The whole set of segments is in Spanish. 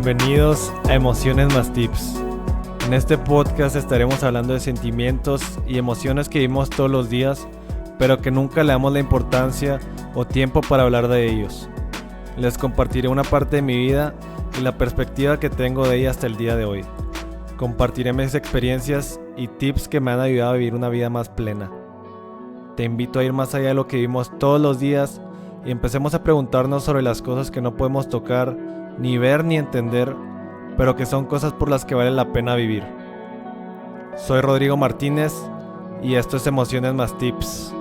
Bienvenidos a Emociones más Tips. En este podcast estaremos hablando de sentimientos y emociones que vivimos todos los días, pero que nunca le damos la importancia o tiempo para hablar de ellos. Les compartiré una parte de mi vida y la perspectiva que tengo de ella hasta el día de hoy. Compartiré mis experiencias y tips que me han ayudado a vivir una vida más plena. Te invito a ir más allá de lo que vivimos todos los días y empecemos a preguntarnos sobre las cosas que no podemos tocar, ni ver ni entender, pero que son cosas por las que vale la pena vivir. Soy Rodrigo Martínez y esto es Emociones más Tips.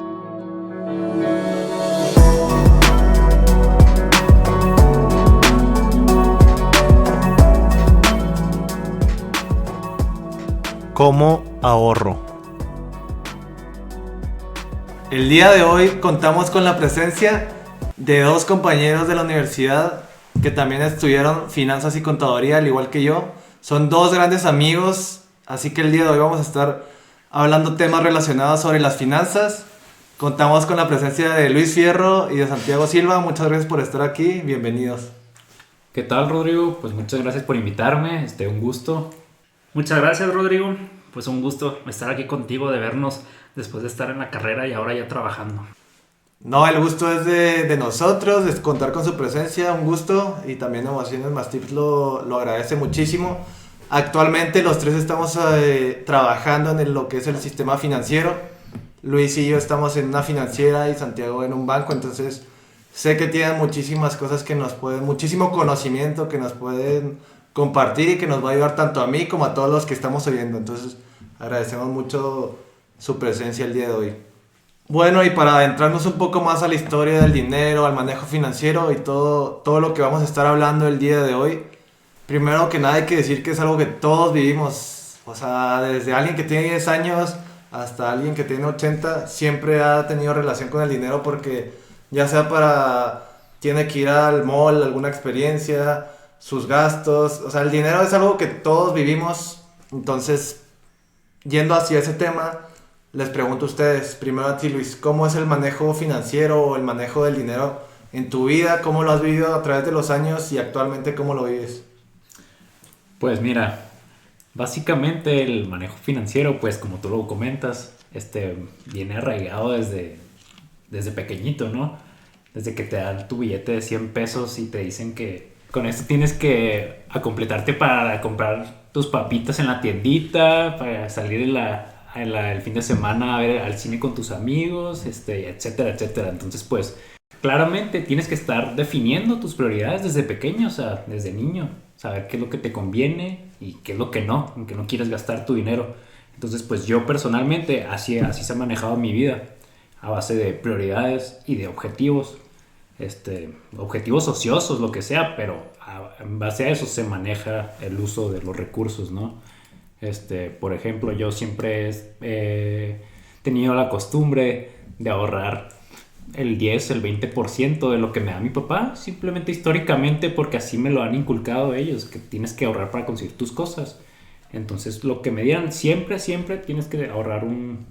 ¿Cómo ahorro? El día de hoy contamos con la presencia de dos compañeros de la universidad que también estudiaron finanzas y contaduría, al igual que yo. Son dos grandes amigos, así que el día de hoy vamos a estar hablando temas relacionados sobre las finanzas. Contamos con la presencia de Luis Fierro y de Santiago Silva. Muchas gracias por estar aquí, bienvenidos. ¿Qué tal, Rodrigo? Pues muchas gracias por invitarme, un gusto. Muchas gracias, Rodrigo. Pues un gusto estar aquí contigo, de vernos después de estar en la carrera y ahora ya trabajando. No, el gusto es de nosotros, de contar con su presencia, un gusto, y también Emociones más Tips lo agradece muchísimo. Actualmente los tres estamos trabajando en lo que es el sistema financiero. Luis y yo estamos en una financiera y Santiago en un banco, entonces sé que tienen muchísimas cosas muchísimo conocimiento que nos pueden compartir y que nos va a ayudar tanto a mí como a todos los que estamos oyendo. Entonces agradecemos mucho su presencia el día de hoy. Bueno, y para adentrarnos un poco más a la historia del dinero, al manejo financiero y todo lo que vamos a estar hablando el día de hoy, primero que nada hay que decir que es algo que todos vivimos. O sea, desde alguien que tiene 10 años hasta alguien que tiene 80, siempre ha tenido relación con el dinero porque ya sea tiene que ir al mall, alguna experiencia, sus gastos. O sea, el dinero es algo que todos vivimos. Entonces, yendo hacia ese tema, les pregunto a ustedes, primero a ti, Luis, ¿cómo es el manejo financiero o el manejo del dinero en tu vida? ¿Cómo lo has vivido a través de los años y actualmente cómo lo vives? Pues mira, básicamente el manejo financiero, pues como tú lo comentas, viene arraigado desde pequeñito, ¿no? Desde que te dan tu billete de 100 pesos y te dicen que con esto tienes que completarte para comprar tus papitas en la tiendita, para salir el fin de semana a ver al cine con tus amigos, etcétera, etcétera. Entonces, pues, claramente tienes que estar definiendo tus prioridades desde pequeño, o sea, desde niño. Saber qué es lo que te conviene y qué es lo que no, en que no quieres gastar tu dinero. Entonces, pues yo personalmente, así se ha manejado mi vida, a base de prioridades y de objetivos. Objetivos ociosos, lo que sea, pero en base a eso se maneja el uso de los recursos, ¿no? Por ejemplo, yo siempre he tenido la costumbre de ahorrar el 10, el 20% de lo que me da mi papá, simplemente históricamente porque así me lo han inculcado ellos, que tienes que ahorrar para conseguir tus cosas. Entonces, lo que me dieran, siempre tienes que ahorrar un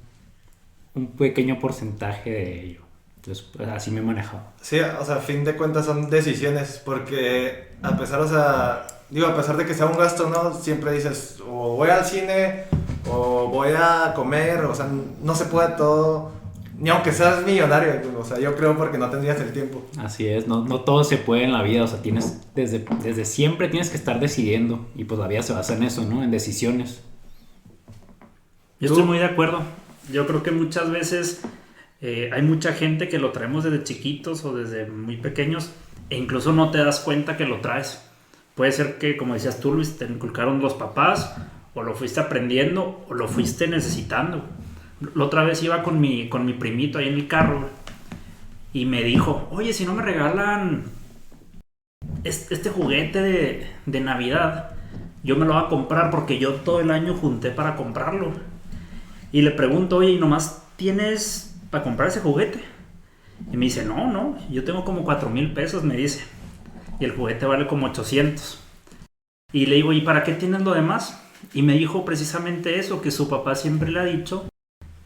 pequeño porcentaje de ello. Entonces, pues, así me he manejado. Sí, o sea, a fin de cuentas son decisiones, porque a pesar de que sea un gasto, ¿no? Siempre dices, o voy al cine, o voy a comer, o sea, no se puede todo, ni aunque seas millonario, o sea, yo creo porque no tendrías el tiempo. Así es, no todo se puede en la vida, o sea, tienes, desde siempre tienes que estar decidiendo, y pues la vida se basa en eso, ¿no? En decisiones. Yo estoy muy de acuerdo. Yo creo que muchas veces hay mucha gente que lo traemos desde chiquitos o desde muy pequeños e incluso no te das cuenta que lo traes. Puede ser que, como decías tú, Luis, te inculcaron los papás, o lo fuiste aprendiendo, o lo fuiste necesitando. La otra vez iba con mi primito ahí en el carro y me dijo, oye, si no me regalan este juguete de Navidad, yo me lo voy a comprar porque yo todo el año junté para comprarlo. Y le pregunto, oye, ¿y nomás tienes para comprar ese juguete? Y me dice, no, yo tengo como 4,000 pesos, me dice. Y el juguete vale como 800. Y le digo, ¿y para qué tienes lo demás? Y me dijo precisamente eso, que su papá siempre le ha dicho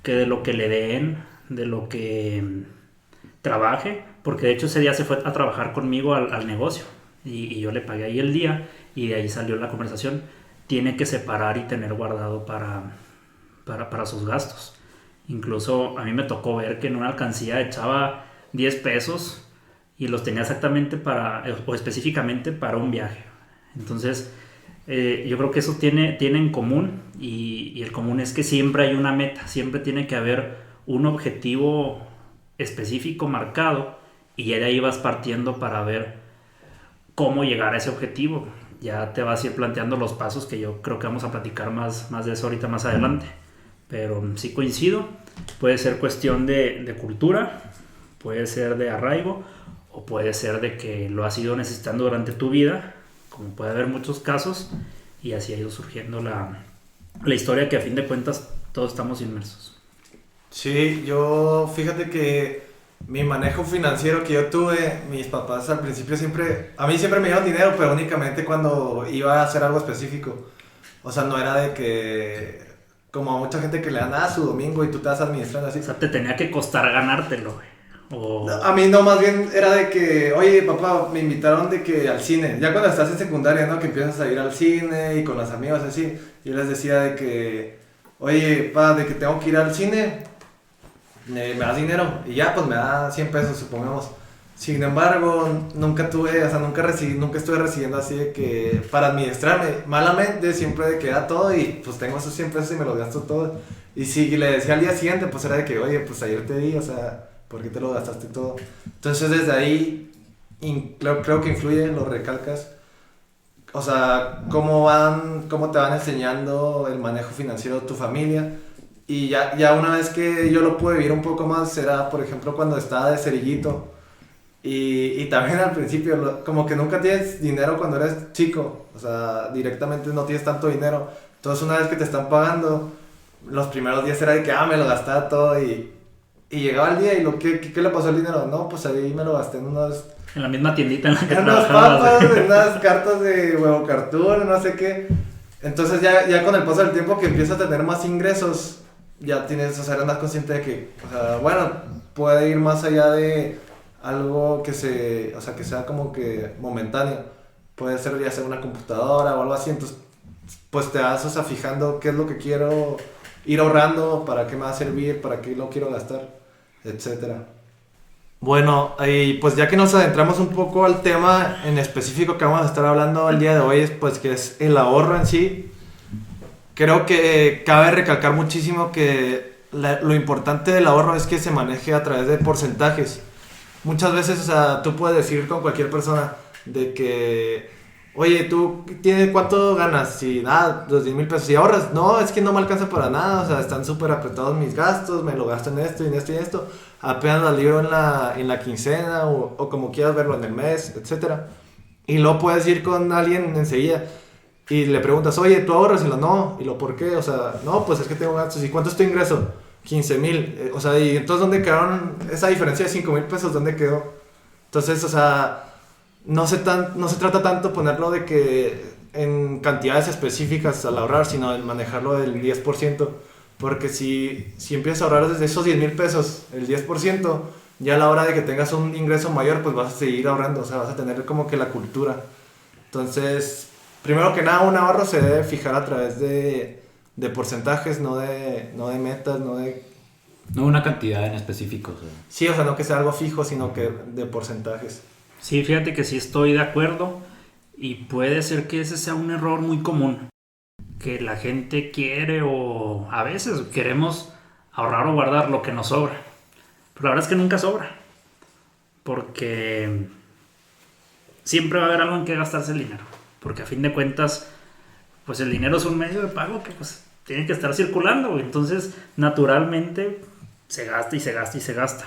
que de lo que le den, de lo que trabaje, porque de hecho ese día se fue a trabajar conmigo al negocio y yo le pagué ahí el día. y de ahí salió la conversación, tiene que separar y tener guardado para sus gastos. Incluso a mí me tocó ver que en una alcancía echaba 10 pesos y los tenía exactamente o específicamente para un viaje. Entonces, yo creo que eso tiene en común, y el común es que siempre hay una meta, siempre tiene que haber un objetivo específico marcado, y ya de ahí vas partiendo para ver cómo llegar a ese objetivo. Ya te vas a ir planteando los pasos, que yo creo que vamos a platicar más de eso ahorita más adelante. Pero sí coincido, puede ser cuestión de cultura, puede ser de arraigo, o puede ser de que lo has ido necesitando durante tu vida, como puede haber muchos casos, y así ha ido surgiendo la historia, que a fin de cuentas todos estamos inmersos. Sí, fíjate que mi manejo financiero que yo tuve, mis papás al principio a mí siempre me dieron dinero, pero únicamente cuando iba a hacer algo específico. O sea, no era de que, como a mucha gente que le dan su domingo y tú te vas administrando así. O sea, te tenía que costar ganártelo, güey. A mí no, más bien era de que, oye papá, me invitaron de que al cine, ya cuando estás en secundaria, ¿no? Que empiezas a ir al cine y con los amigos así, yo les decía de que, oye papá, de que tengo que ir al cine, me das dinero, y ya pues me da 100 pesos, supongamos. Sin embargo, nunca estuve recibiendo así de que, para administrarme, malamente, siempre de que da todo y pues tengo esos 100 pesos y me los gasto todo. Y si le decía al día siguiente, pues era de que, oye, pues ayer te di, o sea, ¿por qué te lo gastaste todo? Entonces desde ahí creo que influye, lo recalcas. O sea, cómo te van enseñando el manejo financiero de tu familia. Y ya una vez que yo lo pude vivir un poco más, era por ejemplo cuando estaba de cerillito. Y también al principio, como que nunca tienes dinero cuando eres chico. O sea, directamente no tienes tanto dinero. Entonces una vez que te están pagando, los primeros días era de que me lo gastaba todo y llegaba el día y ¿qué le pasó al dinero? No, pues ahí me lo gasté en la misma tiendita en la que unas papas, en unas cartas de huevo cartoon, no sé qué. Entonces ya con el paso del tiempo que empiezas a tener más ingresos, ya tienes, o sea, eres más consciente de que, o sea, bueno, puede ir más allá de algo que sea como que momentáneo. Puede ser ya sea una computadora o algo así, entonces pues te vas, o sea, fijando qué es lo que quiero ir ahorrando, para qué me va a servir, para qué lo quiero gastar, etcétera. Bueno, y pues ya que nos adentramos un poco al tema en específico que vamos a estar hablando el día de hoy, pues que es el ahorro en sí, creo que cabe recalcar muchísimo que lo importante del ahorro es que se maneje a través de porcentajes. Muchas veces, o sea, tú puedes decir con cualquier persona de que, oye, ¿tú cuánto ganas? Si nada, los 10,000 pesos. ¿Y ahorras? No, es que no me alcanza para nada, o sea, están súper apretados mis gastos, me lo gasto en esto y en esto y en esto. Apenas la libro en la quincena o como quieras verlo en el mes, etc. Y luego puedes ir con alguien enseguida y le preguntas, oye, ¿tú ahorras? Y no, ¿y lo por qué? O sea, no, pues es que tengo gastos. ¿Y cuánto es tu ingreso? 15,000. O sea, y entonces, ¿dónde quedaron esa diferencia de 5,000 pesos? ¿Dónde quedó? Entonces, o sea, no se trata tanto ponerlo de que en cantidades específicas al ahorrar, sino en manejarlo del 10%. Porque si empiezas a ahorrar desde esos 10,000 pesos, el 10%, ya a la hora de que tengas un ingreso mayor, pues vas a seguir ahorrando, o sea, vas a tener como que la cultura. Entonces, primero que nada, un ahorro se debe fijar a través de porcentajes, no de metas, no una cantidad en específico. O sea. Sí, o sea, no que sea algo fijo, sino que de porcentajes. Sí, fíjate que sí estoy de acuerdo, y puede ser que ese sea un error muy común, que la gente quiere, o a veces queremos ahorrar o guardar lo que nos sobra, pero la verdad es que nunca sobra, porque siempre va a haber algo en que gastarse el dinero, porque a fin de cuentas pues el dinero es un medio de pago que pues tiene que estar circulando, entonces naturalmente se gasta y se gasta y se gasta.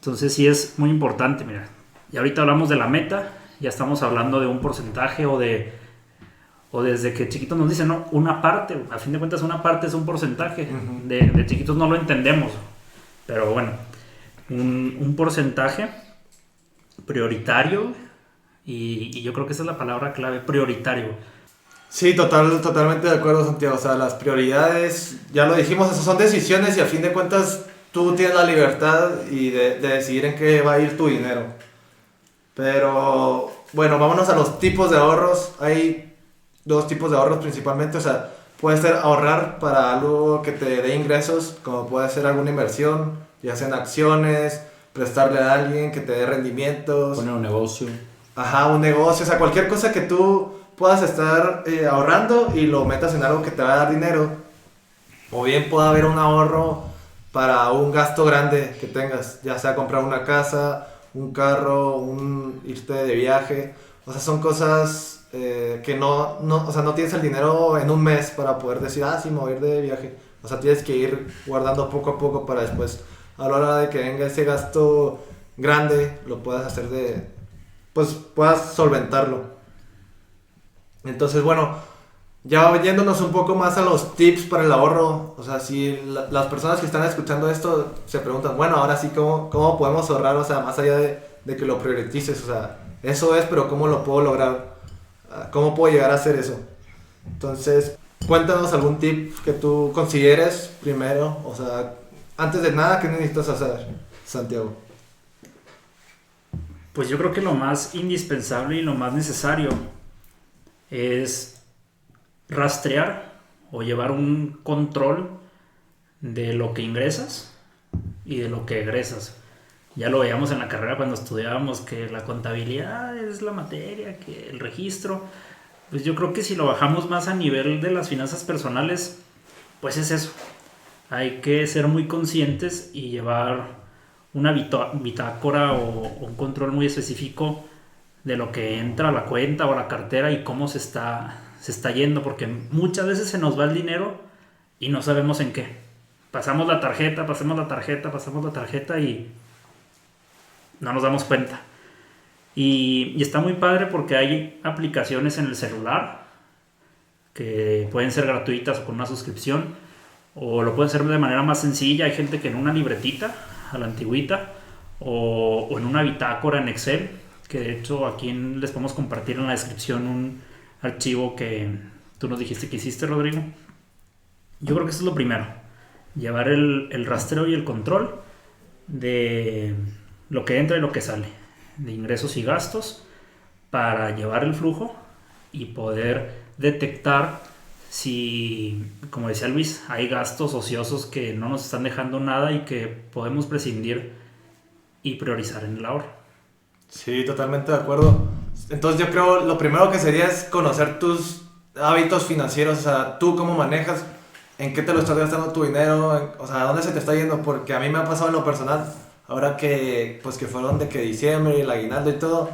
Entonces sí es muy importante, mira, y ahorita hablamos de la meta, ya estamos hablando de un porcentaje o desde que chiquitos nos dicen, no, una parte, a fin de cuentas una parte es un porcentaje. Uh-huh. De chiquitos no lo entendemos, pero bueno, un porcentaje prioritario, y yo creo que esa es la palabra clave, prioritario. Sí, totalmente de acuerdo, Santiago. O sea, las prioridades, ya lo dijimos, esas son decisiones y a fin de cuentas tú tienes la libertad y de decidir en qué va a ir tu dinero. Pero bueno, vámonos a los tipos de ahorros. Hay dos tipos de ahorros principalmente, o sea, puede ser ahorrar para algo que te dé ingresos, como puede ser alguna inversión, ya sea en acciones, prestarle a alguien que te dé rendimientos. Poner un negocio. Ajá, un negocio, o sea, cualquier cosa que tú puedas estar ahorrando y lo metas en algo que te va a dar dinero. O bien puede haber un ahorro para un gasto grande que tengas, ya sea comprar una casa, un carro, irte de viaje. O sea, son cosas que o sea, no tienes el dinero en un mes para poder decir, ah, sí, me voy a ir de viaje. O sea, tienes que ir guardando poco a poco para después, a la hora de que venga ese gasto grande, lo puedas hacer pues puedas solventarlo. Entonces, bueno, ya yéndonos un poco más a los tips para el ahorro, o sea, si las personas que están escuchando esto se preguntan, bueno, ahora sí, ¿cómo podemos ahorrar? O sea, más allá de que lo priorices, o sea, eso es, pero ¿cómo lo puedo lograr? ¿Cómo puedo llegar a hacer eso? Entonces, cuéntanos algún tip que tú consideres primero, o sea, antes de nada, ¿qué necesitas hacer, Santiago? Pues yo creo que lo más indispensable y lo más necesario es rastrear o llevar un control de lo que ingresas y de lo que egresas. Ya lo veíamos en la carrera cuando estudiábamos que la contabilidad es la materia, que el registro. Pues yo creo que si lo bajamos más a nivel de las finanzas personales, pues es eso. Hay que ser muy conscientes y llevar una bitácora o un control muy específico de lo que entra a la cuenta o a la cartera y cómo se está yendo, porque muchas veces se nos va el dinero y no sabemos en qué. Pasamos la tarjeta y no nos damos cuenta. Y está muy padre porque hay aplicaciones en el celular que pueden ser gratuitas o con una suscripción, o lo pueden hacer de manera más sencilla. Hay gente que en una libretita a la antigüita o en una bitácora en Excel, que de hecho aquí les podemos compartir en la descripción un archivo que tú nos dijiste que hiciste, Rodrigo. Yo creo que eso es lo primero, llevar el rastreo y el control de lo que entra y lo que sale, de ingresos y gastos, para llevar el flujo y poder detectar si, como decía Luis, hay gastos ociosos que no nos están dejando nada y que podemos prescindir y priorizar en el ahorro. Sí, totalmente de acuerdo. Entonces yo creo lo primero que sería es conocer tus hábitos financieros, o sea, tú cómo manejas, en qué te lo estás gastando tu dinero, o sea, a dónde se te está yendo, porque a mí me ha pasado en lo personal, ahora que fueron de que diciembre, el aguinaldo y todo,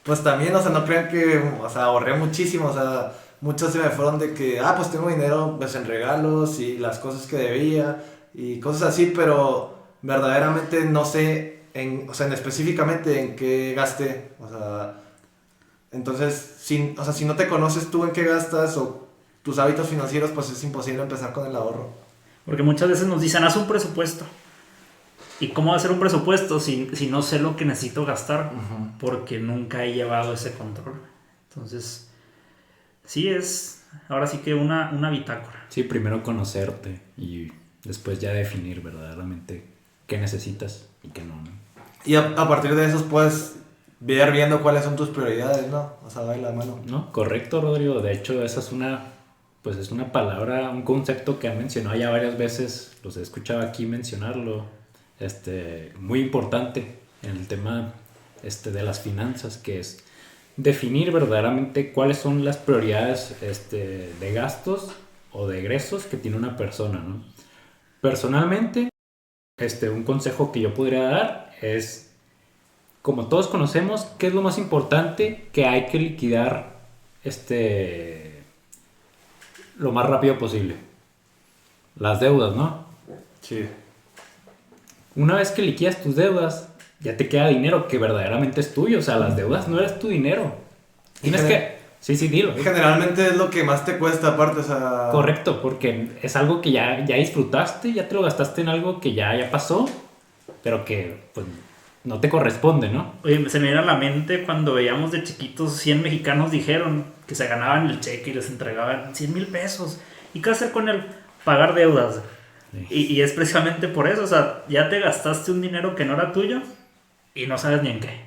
pues también, o sea, no crean que, o sea, ahorré muchísimo, o sea, muchos se me fueron de que, pues tengo dinero pues en regalos y las cosas que debía y cosas así, pero verdaderamente no sé o sea, específicamente en qué gasté, o sea, entonces, o sea, si no te conoces tú en qué gastas o tus hábitos financieros, pues es imposible empezar con el ahorro. Porque muchas veces nos dicen, haz un presupuesto. ¿Y cómo hacer un presupuesto si no sé lo que necesito gastar? Uh-huh. Porque nunca he llevado ese control. Entonces, sí es, ahora sí que una bitácora. Sí, primero conocerte y después ya definir verdaderamente qué necesitas y qué no, ¿no? Y a partir de eso puedes ir viendo cuáles son tus prioridades, ¿no? O sea, va de la mano. No, correcto, Rodrigo. De hecho, esa es una palabra, un concepto que han mencionado ya varias veces. Los he escuchado aquí mencionarlo. Muy importante en el tema de las finanzas, que es definir verdaderamente cuáles son las prioridades de gastos o de egresos que tiene una persona, ¿no? Personalmente, un consejo que yo podría dar es, como todos conocemos, ¿qué es lo más importante que hay que liquidar lo más rápido posible? Las deudas, ¿no? Sí. Una vez que liquidas tus deudas, ya te queda dinero que verdaderamente es tuyo. O sea, las deudas no eres tu dinero. Tienes que... Sí, dilo. Generalmente es lo que más te cuesta aparte, o sea... Correcto, porque es algo que ya disfrutaste, ya te lo gastaste en algo que ya pasó, pero que pues no te corresponde, ¿no? Oye, se me viene a la mente cuando veíamos de chiquitos 100 mexicanos dijeron que se ganaban el cheque y les entregaban 100,000 pesos. ¿Y qué hacer con él? Pagar deudas. Sí. Y es precisamente por eso, o sea, ya te gastaste un dinero que no era tuyo y no sabes ni en qué.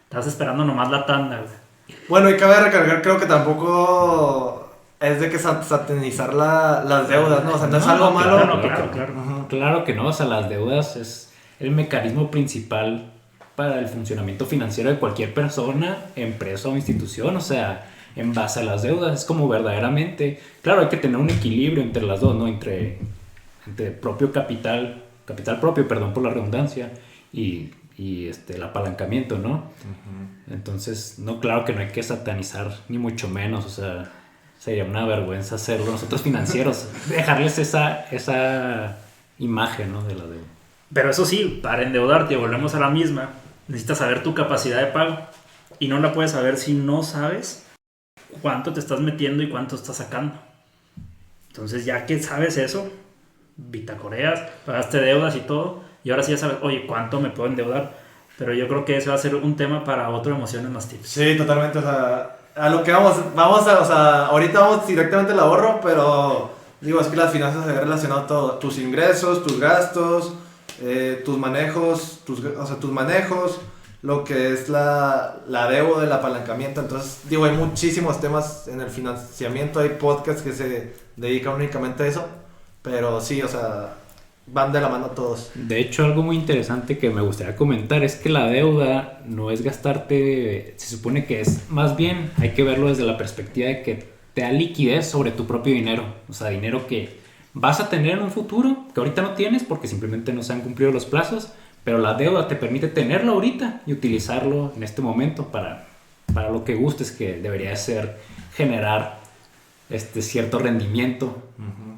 Estás esperando nomás la tanda, güey. Bueno, y cabe recalcar, creo que tampoco es de que satanizar las deudas, ¿no? O sea, no es No, algo no, malo. Claro. Ajá. Claro que no, o sea, las deudas es el mecanismo principal para el funcionamiento financiero de cualquier persona, empresa o institución, o sea, en base a las deudas, es como verdaderamente, claro, hay que tener un equilibrio entre las dos, ¿no? Entre propio capital propio, perdón por la redundancia, y el apalancamiento, ¿no? Uh-huh. Entonces, no, claro que no hay que satanizar, ni mucho menos, o sea, sería una vergüenza hacerlo nosotros financieros, dejarles esa imagen, ¿no? De la deuda. Pero eso sí, para endeudarte, volvemos a la misma, necesitas saber tu capacidad de pago. Y no la puedes saber si no sabes cuánto te estás metiendo y cuánto estás sacando. Entonces, ya que sabes eso, bitacoreas, pagaste deudas y todo, y ahora sí ya sabes, oye, ¿cuánto me puedo endeudar? Pero yo creo que ese va a ser un tema para otro Emociones Más Tips. Sí, totalmente, o sea, a lo que vamos a, o sea, ahorita vamos directamente al ahorro, pero digo, es que las finanzas se ven relacionado a todo, tus ingresos, tus gastos, tus manejos, lo que es la deuda, el apalancamiento. Entonces, digo, hay muchísimos temas en el financiamiento, hay podcasts que se dedican únicamente a eso, pero sí, o sea, van de la mano todos. De hecho, algo muy interesante que me gustaría comentar es que la deuda no es gastarte, se supone que es, más bien hay que verlo desde la perspectiva de que te da liquidez sobre tu propio dinero, o sea, dinero que vas a tener en un futuro, que ahorita no tienes porque simplemente no se han cumplido los plazos, pero la deuda te permite tenerlo ahorita y utilizarlo en este momento para lo que gustes, que debería ser generar cierto rendimiento. Uh-huh.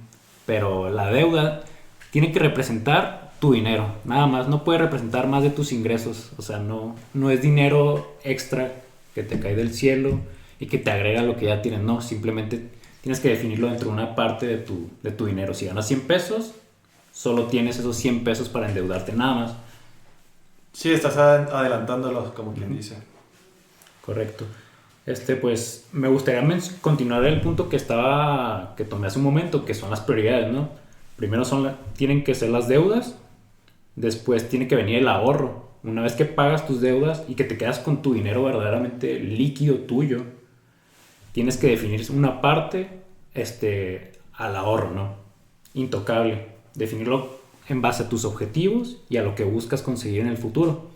Pero la deuda tiene que representar tu dinero, nada más, no puede representar más de tus ingresos, o sea, no es dinero extra que te cae del cielo y que te agrega lo que ya tienes, no, simplemente tienes que definirlo dentro de una parte de tu dinero. Si ganas 100 pesos, solo tienes esos 100 pesos para endeudarte, nada más. Sí, estás adelantándolo, como quien dice. Correcto. Pues me gustaría continuar el punto que tomé hace un momento, que son las prioridades, ¿no? Primero tienen que ser las deudas, después tiene que venir el ahorro. Una vez que pagas tus deudas y que te quedas con tu dinero verdaderamente líquido tuyo, tienes que definir una parte al ahorro, ¿no? Intocable. Definirlo en base a tus objetivos y a lo que buscas conseguir en el futuro.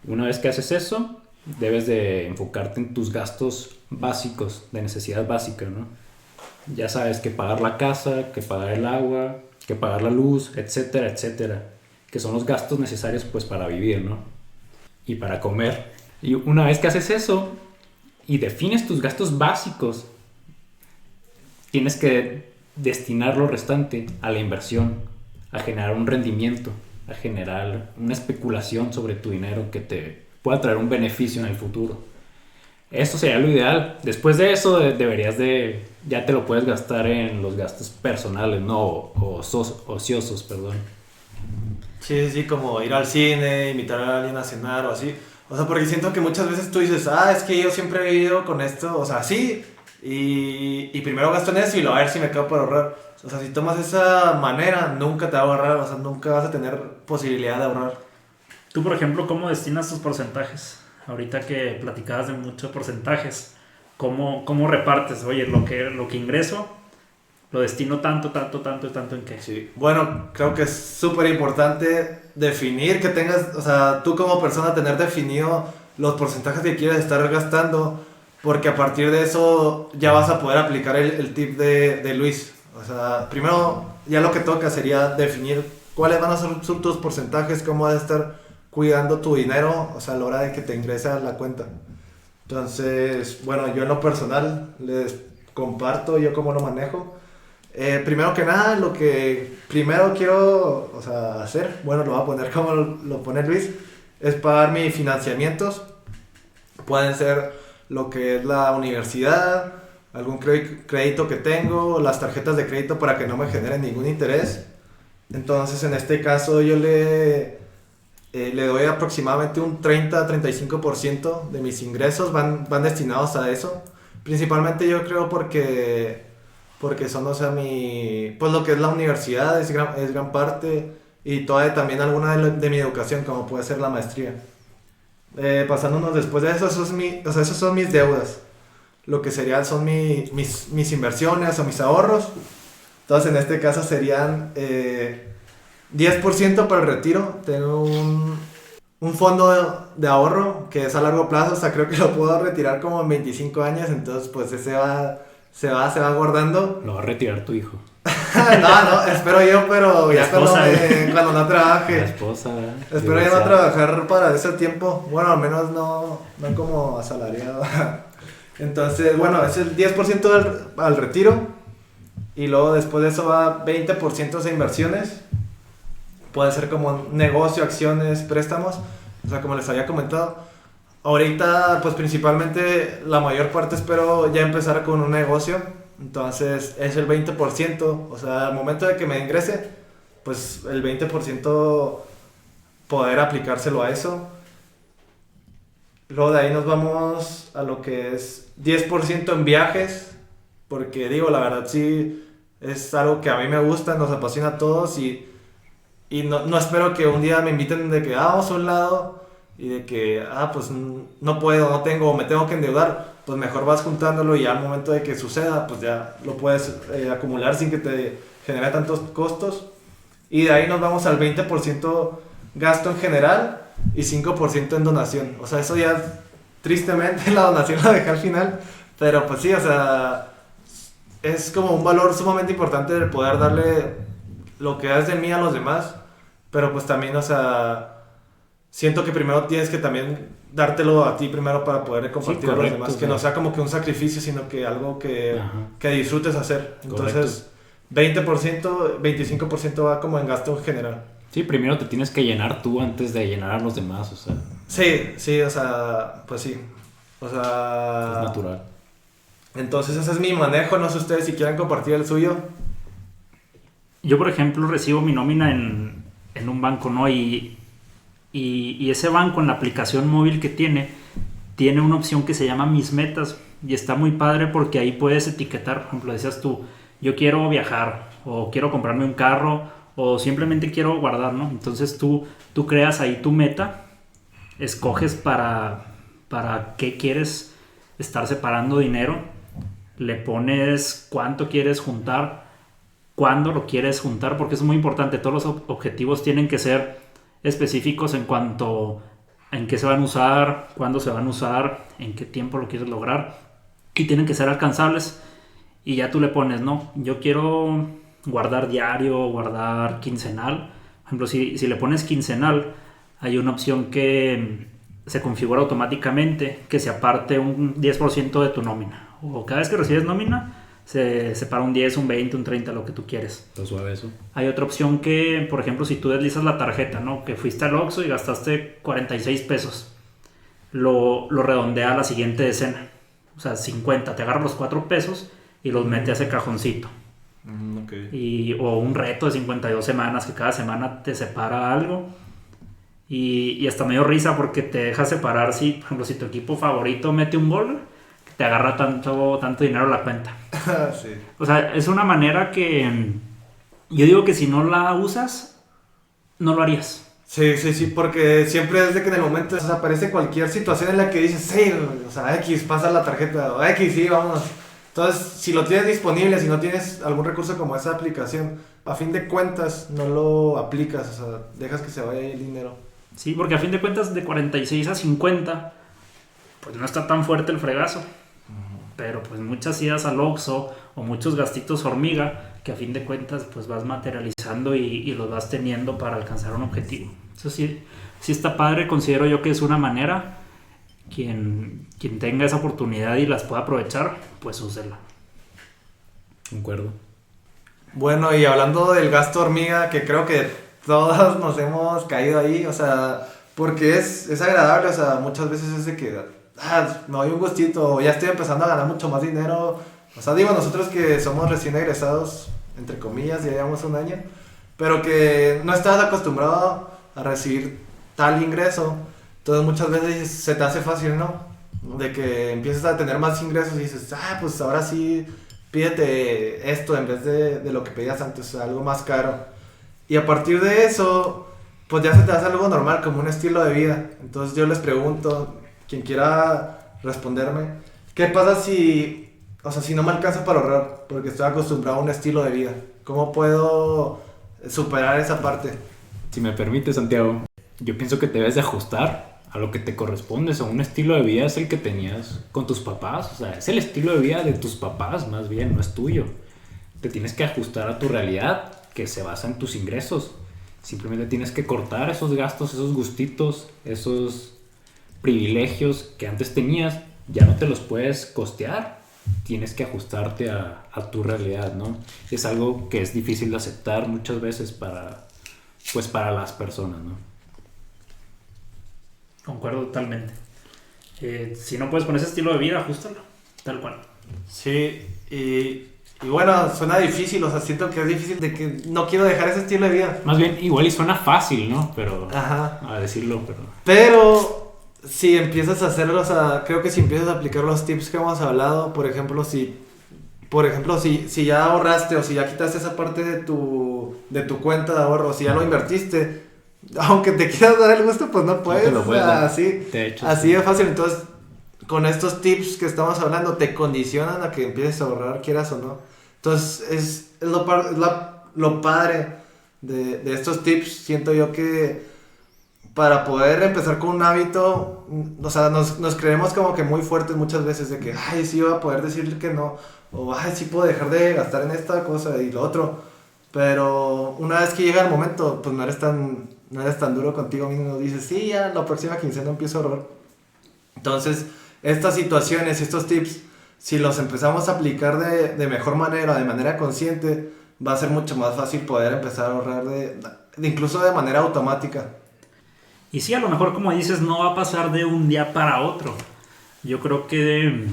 Una vez que haces eso, debes de enfocarte en tus gastos básicos, de necesidad básica, ¿no? Ya sabes que pagar la casa, que pagar el agua, que pagar la luz, etcétera, etcétera, que son los gastos necesarios pues para vivir, ¿no? Y para comer. Y una vez que haces eso y defines tus gastos básicos, tienes que destinar lo restante a la inversión, a generar un rendimiento, a generar una especulación sobre tu dinero que te pueda traer un beneficio en el futuro. Eso sería lo ideal. Después de eso ya te lo puedes gastar en los gastos personales, ¿no? O ociosos, perdón. Sí, como ir al cine, invitar a alguien a cenar o así. O sea, porque siento que muchas veces tú dices, es que yo siempre he ido con esto, o sea, sí, y primero gasto en eso y luego a ver si me quedo por ahorrar. O sea, si tomas esa manera, nunca te va a ahorrar, o sea, nunca vas a tener posibilidad de ahorrar. Tú, por ejemplo, ¿cómo destinas tus porcentajes? Ahorita que platicabas de muchos porcentajes, ¿cómo repartes? Oye, lo que ingreso, lo destino tanto en qué. Sí, bueno, creo que es súper importante definir que tengas, o sea, tú como persona tener definido los porcentajes que quieres estar gastando, porque a partir de eso ya vas a poder aplicar el tip de Luis. O sea, primero ya lo que toca sería definir cuáles van a ser tus porcentajes, cómo vas a estar cuidando tu dinero, o sea, a la hora de que te ingrese a la cuenta. Entonces, bueno, yo en lo personal les comparto yo cómo lo manejo. Primero que nada, lo que primero quiero, o sea, hacer, bueno, lo voy a poner como lo pone Luis, es pagar mis financiamientos. Pueden ser lo que es la universidad, algún crédito que tengo, las tarjetas de crédito para que no me generen ningún interés. Entonces, en este caso, yo le doy aproximadamente un 30-35% de mis ingresos van destinados a eso. Principalmente yo creo porque son, o sea, pues lo que es la universidad es gran parte, y también alguna de mi educación, como puede ser la maestría. Pasándonos después de eso, esos son mis deudas. lo que serían son mis inversiones o mis ahorros. Entonces en este caso serían 10% para el retiro. Tengo un fondo de ahorro que es a largo plazo, o sea, creo que lo puedo retirar como en 25 años, entonces pues ese se va guardando. Lo va a retirar tu hijo. No, espero yo, pero ya cuando no trabaje. La esposa. Espero ya no trabajar para ese tiempo, bueno, al menos no como asalariado. Entonces, bueno, es el 10% al retiro, y luego después de eso va 20% de inversiones. Puede ser como negocio, acciones, préstamos. O sea, como les había comentado, ahorita pues principalmente la mayor parte espero ya empezar con un negocio. Entonces es el 20%. O sea, al momento de que me ingrese, pues el 20% poder aplicárselo a eso. Luego de ahí nos vamos a lo que es 10% en viajes. Porque digo, la verdad sí es algo que a mí me gusta, nos apasiona a todos, y no espero que un día me inviten de que vamos a un lado y de que pues no puedo, no tengo, o me tengo que endeudar. Pues mejor vas juntándolo, y al momento de que suceda pues ya lo puedes acumular sin que te genere tantos costos. Y de ahí nos vamos al 20% gasto en general y 5% en donación. O sea, eso ya tristemente la donación la dejé al final, pero pues sí, o sea, es como un valor sumamente importante el poder darle lo que es de mí a los demás. Pero pues también, o sea, siento que primero tienes que también dártelo a ti primero para poder compartir a los demás. Que no sea como que un sacrificio, sino que algo que disfrutes hacer. Entonces, correcto. 20%, 25% va como en gasto en general. Sí, primero te tienes que llenar tú antes de llenar a los demás, o sea. Sí, o sea, pues sí. O sea... Es natural. Entonces ese es mi manejo, no sé ustedes si quieren compartir el suyo. Yo, por ejemplo, recibo mi nómina en un banco, ¿no? Y ese banco, en la aplicación móvil que tiene una opción que se llama Mis Metas, y está muy padre porque ahí puedes etiquetar. Por ejemplo, decías tú, yo quiero viajar, o quiero comprarme un carro, o simplemente quiero guardar, ¿no? Entonces tú creas ahí tu meta, escoges para qué quieres estar separando dinero, le pones cuánto quieres juntar, cuándo lo quieres juntar, porque es muy importante. Todos los objetivos tienen que ser específicos en cuanto en qué se van a usar, cuándo se van a usar, en qué tiempo lo quieres lograr, y tienen que ser alcanzables. Y ya tú le pones, no, yo quiero guardar diario, guardar quincenal. Por ejemplo, si le pones quincenal, hay una opción que se configura automáticamente, que se aparte un 10% de tu nómina, o cada vez que recibes nómina se separa un 10, un 20, un 30, lo que tú quieres. Está suave eso. Hay otra opción que, por ejemplo, si tú deslizas la tarjeta, ¿no? Que fuiste al Oxxo y gastaste 46 pesos, lo redondea a la siguiente decena. O sea, 50, te agarra los 4 pesos y los mete a ese cajoncito. Okay. O un reto de 52 semanas, que cada semana te separa algo. Y hasta me dio risa porque te deja separar, si, por ejemplo, si tu equipo favorito mete un gol, te agarra tanto dinero a la cuenta. Sí. O sea, es una manera que yo digo que si no la usas, no lo harías. Sí, porque siempre es de que en el momento aparece cualquier situación en la que dices, sí, o sea, X, pasa la tarjeta, o X, sí, vámonos. Entonces, si lo tienes disponible, si no tienes algún recurso como esa aplicación, a fin de cuentas no lo aplicas, o sea, dejas que se vaya ahí el dinero. Sí, porque a fin de cuentas de 46 a 50, pues no está tan fuerte el fregazo. Pero pues muchas idas al Oxxo o muchos gastitos hormiga que a fin de cuentas pues vas materializando y los vas teniendo para alcanzar un objetivo. Eso sí está padre, considero yo que es una manera. Quien tenga esa oportunidad y las pueda aprovechar, pues úsela. Concuerdo. Bueno, y hablando del gasto hormiga, que creo que todos nos hemos caído ahí, o sea, porque es agradable, o sea, muchas veces es de que me doy un gustito, ya estoy empezando a ganar mucho más dinero. O sea, digo, nosotros que somos recién egresados, entre comillas, ya llevamos un año, pero que no estás acostumbrado a recibir tal ingreso. Entonces muchas veces se te hace fácil, ¿no? De que empiezas a tener más ingresos y dices, pues ahora sí, pídete esto en vez de lo que pedías antes, algo más caro. Y a partir de eso, pues ya se te hace algo normal, como un estilo de vida. Entonces yo les pregunto, quien quiera responderme, ¿Qué pasa si, o sea, si no me alcanza para ahorrar? Porque estoy acostumbrado a un estilo de vida. ¿Cómo puedo superar esa parte? Si me permite, Santiago, yo pienso que te debes de ajustar a lo que te corresponde. O sea, un estilo de vida es el que tenías con tus papás. O sea, es el estilo de vida de tus papás, más bien, no es tuyo. Te tienes que ajustar a tu realidad, que se basa en tus ingresos. Simplemente tienes que cortar esos gastos, esos gustitos, esos privilegios que antes tenías. Ya no te los puedes costear. Tienes que ajustarte a tu realidad, ¿no? Es algo que es difícil de aceptar muchas veces para las personas, ¿no? Concuerdo totalmente. Si no puedes poner ese estilo de vida, ajustalo, tal cual. Sí, y bueno, suena difícil, o sea, siento que es difícil de que no quiero dejar ese estilo de vida. Más bien, igual y suena fácil, ¿no? Pero, Ajá. a decirlo, Pero si empiezas a hacerlo, o sea, creo que si empiezas a aplicar los tips que hemos hablado, por ejemplo, si ya ahorraste o si ya quitaste esa parte de tu cuenta de ahorro, si ya lo invertiste, aunque te quieras dar el gusto, pues no puedes. te lo puedes dar. Así, De hecho, así sí. de fácil. Entonces, con estos tips que estamos hablando, te condicionan a que empieces a ahorrar, quieras o no. Entonces, es lo padre de estos tips. Siento yo que para poder empezar con un hábito, o sea, nos creemos como que muy fuertes muchas veces de que, ay, sí voy a poder decir que no, o ay, sí puedo dejar de gastar en esta cosa y lo otro, pero una vez que llega el momento, pues no eres tan duro contigo mismo, dices, sí, ya la próxima quincena empiezo a ahorrar. Entonces, estas situaciones, estos tips, si los empezamos a aplicar de mejor manera, de manera consciente, va a ser mucho más fácil poder empezar a ahorrar incluso de manera automática. Y sí, a lo mejor, como dices, no va a pasar de un día para otro. Yo creo que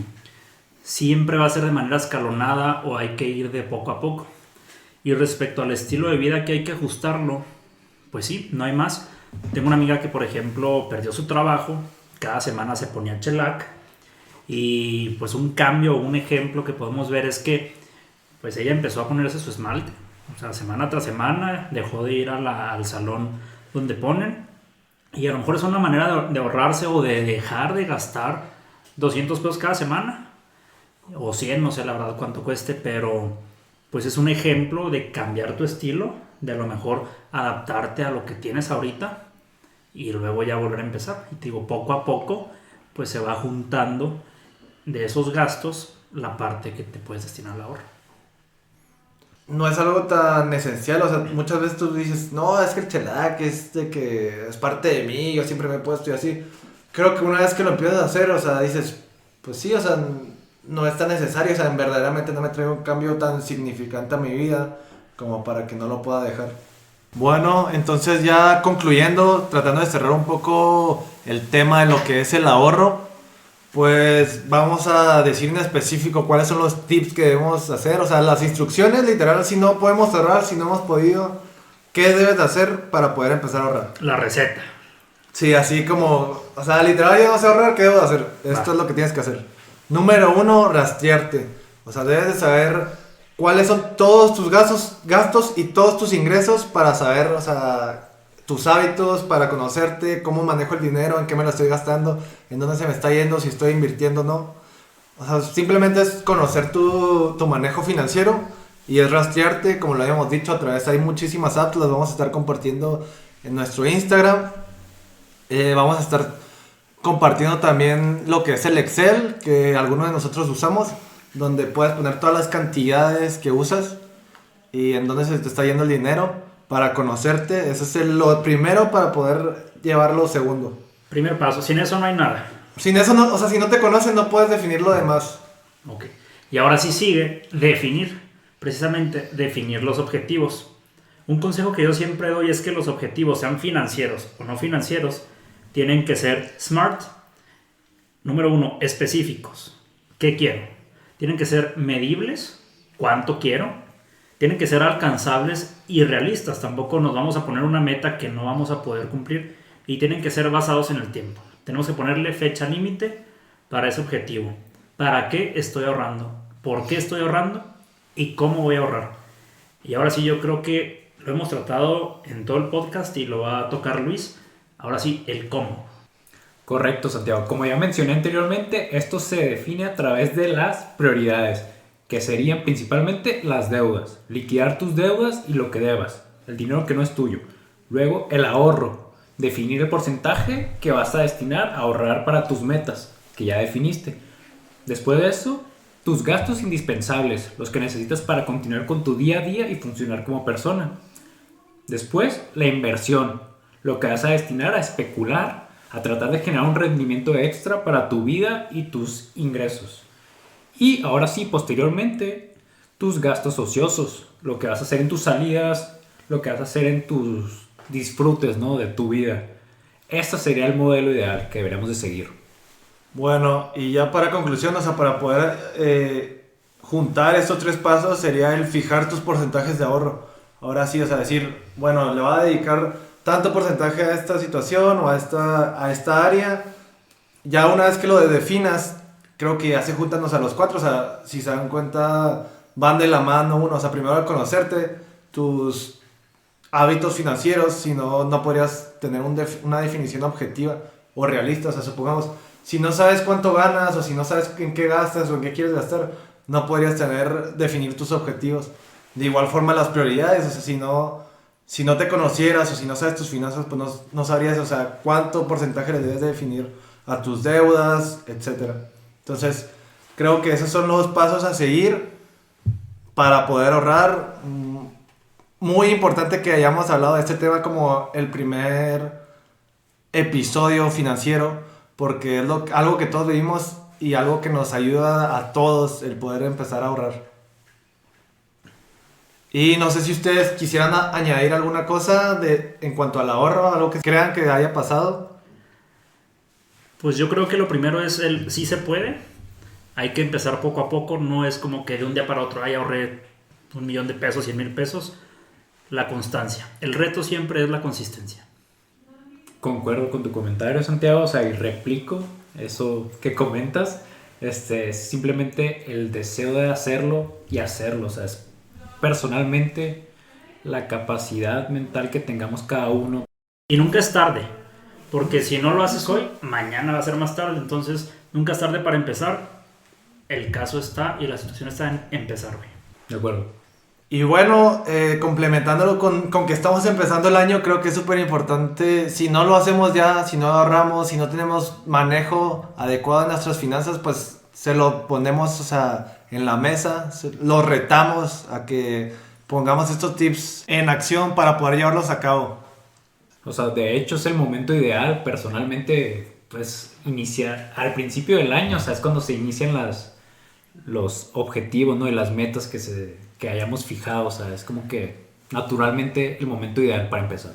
siempre va a ser de manera escalonada o hay que ir de poco a poco. Y respecto al estilo de vida que hay que ajustarlo, pues sí, no hay más. Tengo una amiga que, por ejemplo, perdió su trabajo, cada semana se ponía shellac y pues un cambio o un ejemplo que podemos ver es que pues ella empezó a ponerse su esmalte. O sea, semana tras semana dejó de ir al salón donde ponen. Y a lo mejor es una manera de ahorrarse o de dejar de gastar 200 pesos cada semana. O 100, no sé la verdad cuánto cueste, pero pues es un ejemplo de cambiar tu estilo, de a lo mejor adaptarte a lo que tienes ahorita y luego ya volver a empezar. Y te digo, poco a poco, pues se va juntando de esos gastos la parte que te puedes destinar al ahorro. No es algo tan esencial, o sea, muchas veces tú dices, no, es que el shellac es de que es parte de mí, yo siempre me he puesto y así. Creo que una vez que lo empiezas a hacer, o sea, dices, pues sí, o sea, no es tan necesario, o sea, verdaderamente no me trae un cambio tan significante a mi vida como para que no lo pueda dejar. Bueno, entonces ya concluyendo, tratando de cerrar un poco el tema de lo que es el ahorro, pues vamos a decir en específico cuáles son los tips que debemos hacer, o sea, las instrucciones literal, si no podemos ahorrar, si no hemos podido, ¿qué debes de hacer para poder empezar a ahorrar? La receta. Sí, así como, o sea, literal, yo no sé ahorrar, ¿qué debo de hacer? Esto es lo que tienes que hacer. Número 1, rastrearte. O sea, debes de saber cuáles son todos tus gastos y todos tus ingresos para saber, o sea, tus hábitos, para conocerte, cómo manejo el dinero, en qué me lo estoy gastando, en dónde se me está yendo, si estoy invirtiendo o no. O sea, simplemente es conocer tu manejo financiero y es rastrearte, como lo habíamos dicho, a través hay muchísimas apps, las vamos a estar compartiendo en nuestro Instagram. Vamos a estar compartiendo también lo que es el Excel, que algunos de nosotros usamos, donde puedes poner todas las cantidades que usas y en dónde se te está yendo el dinero para conocerte. Eso es lo primero para poder llevar lo segundo. Primer paso, sin eso no hay nada. Sin eso, no, o sea, si no te conoces no puedes definir lo demás. Ok. Y ahora sí sigue definir, precisamente definir los objetivos. Un consejo que yo siempre doy es que los objetivos, sean financieros o no financieros, tienen que ser SMART. Número 1, específicos. ¿Qué quiero? Tienen que ser medibles. ¿Cuánto quiero? Tienen que ser alcanzables y realistas. Tampoco nos vamos a poner una meta que no vamos a poder cumplir. Y tienen que ser basados en el tiempo. Tenemos que ponerle fecha límite para ese objetivo. ¿Para qué estoy ahorrando? ¿Por qué estoy ahorrando? ¿Y cómo voy a ahorrar? Y ahora sí, yo creo que lo hemos tratado en todo el podcast y lo va a tocar Luis. Ahora sí, el cómo. Correcto, Santiago. Como ya mencioné anteriormente, esto se define a través de las prioridades, que serían principalmente las deudas, liquidar tus deudas y lo que debas, el dinero que no es tuyo. Luego, el ahorro, definir el porcentaje que vas a destinar a ahorrar para tus metas, que ya definiste. Después de eso, tus gastos indispensables, los que necesitas para continuar con tu día a día y funcionar como persona. Después, la inversión, lo que vas a destinar a especular, a tratar de generar un rendimiento extra para tu vida y tus ingresos. Y ahora sí, posteriormente, tus gastos ociosos, lo que vas a hacer en tus salidas, lo que vas a hacer en tus disfrutes, ¿no?, de tu vida. Este sería el modelo ideal que deberíamos de seguir. Bueno, y ya para conclusión, o sea, para poder juntar estos 3 pasos sería el fijar tus porcentajes de ahorro. Ahora sí, o sea, decir, bueno, le va a dedicar tanto porcentaje a esta situación o a esta área. Ya una vez que lo definas, creo que ya se juntan, o sea, los 4, o sea, si se dan cuenta, van de la mano uno, o sea, primero al conocerte, tus hábitos financieros, si no, no podrías tener una definición objetiva o realista, o sea, supongamos, si no sabes cuánto ganas o si no sabes en qué gastas o en qué quieres gastar, no podrías definir tus objetivos. De igual forma las prioridades, o sea, si no te conocieras o si no sabes tus finanzas, pues no sabrías, o sea, cuánto porcentaje le debes de definir a tus deudas, etc. Entonces, creo que esos son los pasos a seguir para poder ahorrar. Muy importante que hayamos hablado de este tema como el primer episodio financiero, porque es algo que todos vivimos y algo que nos ayuda a todos el poder empezar a ahorrar. Y no sé si ustedes quisieran añadir alguna cosa en cuanto al ahorro, algo que crean que haya pasado. Pues yo creo que lo primero es sí se puede. Hay que empezar poco a poco. No es como que de un día para otro ahorré $1,000,000, 100,000 pesos. La constancia. El reto siempre es la consistencia. Concuerdo con tu comentario, Santiago, o sea, y replico eso que comentas. Es simplemente el deseo de hacerlo y hacerlo, o sea, es personalmente la capacidad mental que tengamos cada uno. Y nunca es tarde, porque si no lo haces hoy, mañana va a ser más tarde. Entonces, nunca es tarde para empezar. El caso está y la situación está en empezar hoy. De acuerdo. Y bueno, complementándolo con que estamos empezando el año, creo que es súper importante, si no lo hacemos ya, si no ahorramos, si no tenemos manejo adecuado de nuestras finanzas, pues se lo ponemos, o sea, en la mesa, lo retamos a que pongamos estos tips en acción para poder llevarlos a cabo. O sea, de hecho es el momento ideal, personalmente, pues iniciar al principio del año, o sea, es cuando se inician los objetivos, ¿no?, y las metas que hayamos fijado, o sea, es como que naturalmente el momento ideal para empezar.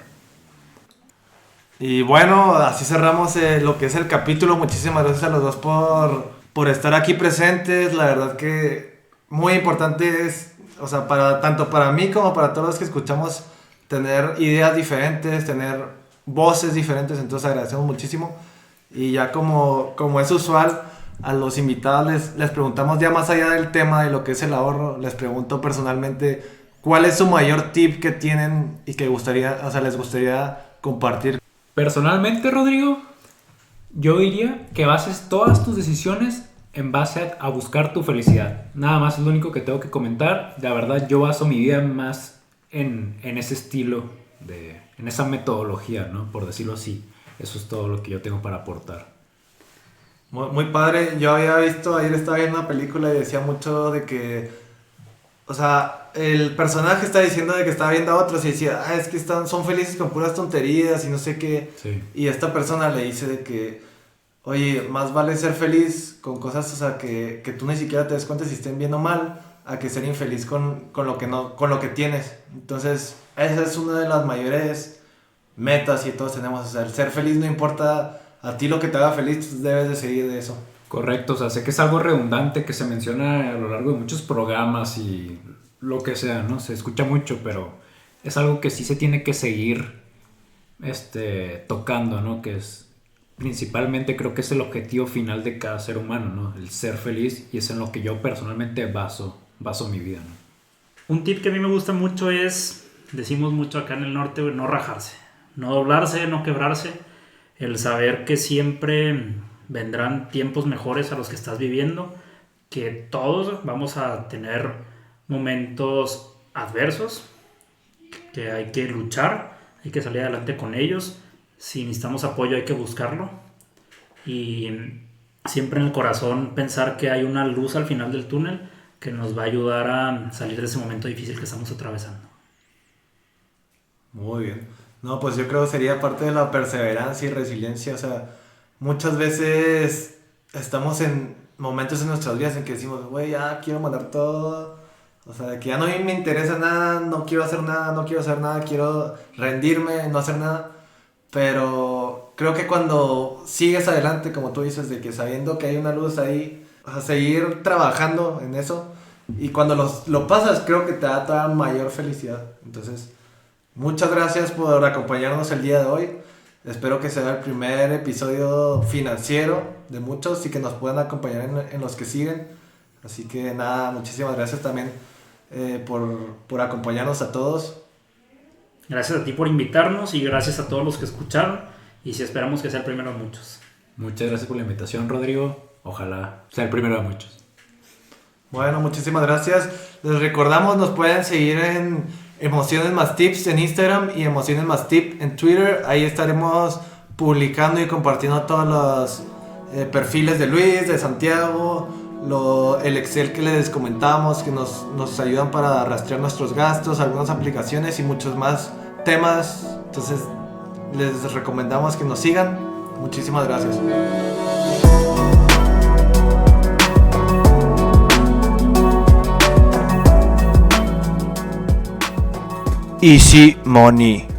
Y bueno, así cerramos lo que es el capítulo. Muchísimas gracias a los dos por estar aquí presentes. La verdad que muy importante es, o sea, tanto para mí como para todos los que escuchamos, tener ideas diferentes, tener voces diferentes, entonces agradecemos muchísimo. Y ya como es usual, a los invitados les preguntamos ya más allá del tema de lo que es el ahorro, les pregunto personalmente cuál es su mayor tip que tienen y que les gustaría compartir. Personalmente, Rodrigo, yo diría que bases todas tus decisiones en base a buscar tu felicidad. Nada más es lo único que tengo que comentar. La verdad, yo baso mi vida más en ese estilo, en esa metodología, ¿no?, por decirlo así. Eso es todo lo que yo tengo para aportar. Muy, muy padre. Yo había visto, ayer estaba viendo una película y decía mucho de que, o sea, el personaje está diciendo de que estaba viendo a otros y decía, es que son felices con puras tonterías y no sé qué. Sí. Y esta persona le dice de que, oye, más vale ser feliz con cosas, o sea, que tú ni siquiera te des cuenta si estén bien o mal, a que ser infeliz con lo que tienes. Entonces, esa es una de las mayores metas que todos tenemos. O sea, el ser feliz no importa a ti lo que te haga feliz, tú debes de seguir de eso. Correcto, o sea, sé que es algo redundante que se menciona a lo largo de muchos programas y lo que sea, ¿no? Se escucha mucho, pero es algo que sí se tiene que seguir tocando, ¿no? Que es principalmente, creo que es el objetivo final de cada ser humano, ¿no? El ser feliz, y es en lo que yo personalmente baso mi vida, ¿no? Un tip que a mí me gusta mucho es, decimos mucho acá en el norte, no rajarse, no doblarse, no quebrarse. el saber que siempre vendrán tiempos mejores a los que estás viviendo, que todos vamos a tener momentos adversos, que hay que luchar, hay que salir adelante con ellos. Si necesitamos apoyo hay que buscarlo, y siempre en el corazón pensar que hay una luz al final del túnel que nos va a ayudar a salir de ese momento difícil que estamos atravesando. Muy bien. No, pues yo creo que sería parte de la perseverancia y resiliencia. O sea, muchas veces estamos en momentos en nuestras vidas en que decimos, güey, ya quiero mandar todo. O sea, de que ya no me interesa nada, no quiero hacer nada, quiero rendirme, no hacer nada. Pero creo que cuando sigues adelante, como tú dices, de que sabiendo que hay una luz ahí, o sea, seguir trabajando en eso. Y cuando lo pasas, creo que te da toda mayor felicidad. Entonces, muchas gracias por acompañarnos el día de hoy. Espero que sea el primer episodio financiero de muchos y que nos puedan acompañar en los que siguen. Así que nada, muchísimas gracias también por acompañarnos a todos. Gracias a ti por invitarnos y gracias a todos los que escucharon, y sí, esperamos que sea el primero de muchos. Muchas gracias por la invitación, Rodrigo. Ojalá sea el primero de muchos. Bueno, muchísimas gracias. Les recordamos, nos pueden seguir en Emociones Más Tips en Instagram y Emociones Más Tip en Twitter. Ahí estaremos publicando y compartiendo todos los perfiles de Luis, de Santiago, el Excel que les comentábamos, que nos ayudan para rastrear nuestros gastos, algunas aplicaciones y muchos más temas. Entonces les recomendamos que nos sigan. Muchísimas gracias. Easy Money.